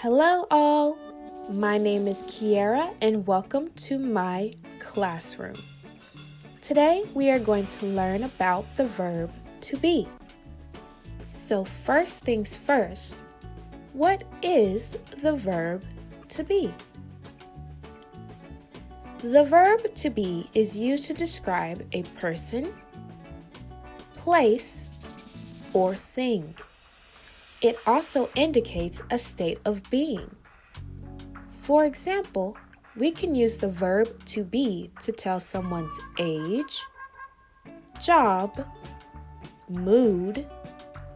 Hello all, my name is Kiara and welcome to my classroom. Today we are going to learn about the verb to be. So first things first, what is the verb to be? The verb to be is used to describe a person, place, or thing. It also indicates a state of being. For example, we can use the verb to be to tell someone's age, job, mood,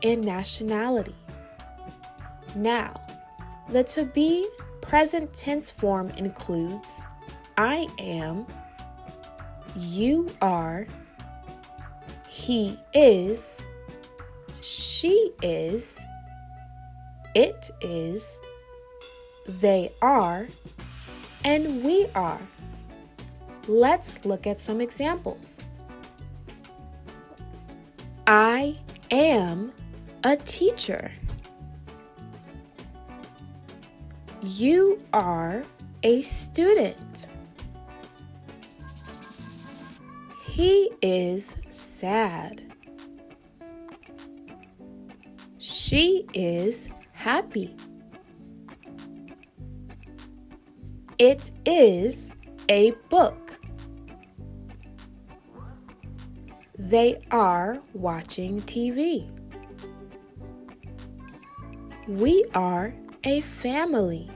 and nationality. Now, the to be present tense form includes I am, you are, he is, she is, it is, they are, and we are. Let's look at some examples. I am a teacher. You are a student. He is sad. She is happy. It is a book. They are watching TV. We are a family.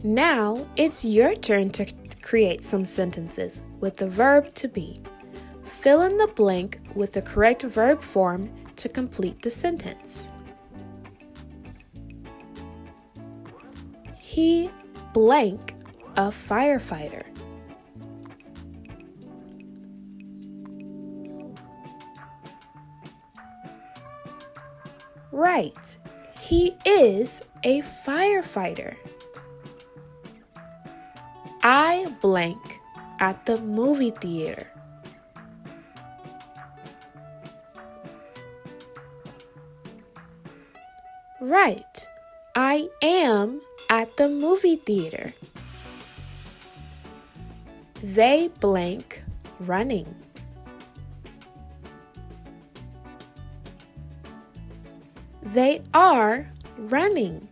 Now it's your turn to create some sentences with the verb to be. Fill in the blank with the correct verb form to complete the sentence. He blank a firefighter. Right, he is a firefighter. I blank at the movie theater. Right, I am at the movie theater. They blank running. They are running.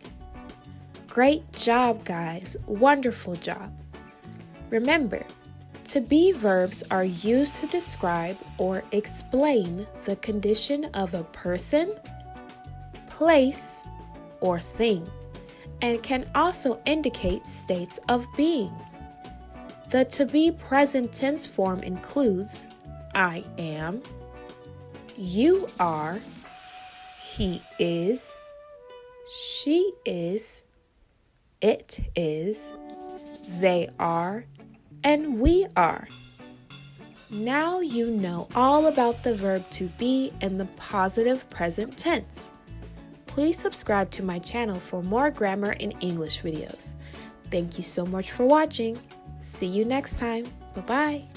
Great job, guys. Wonderful job. Remember, to be verbs are used to describe or explain the condition of a person, place, or thing, and can also indicate states of being. The to be present tense form includes I am, you are, he is, she is, it is, they are, and we are. Now you know all about the verb to be in the positive present tense. Please subscribe to my channel for more grammar and English videos. Thank you so much for watching. See you next time. Bye-bye.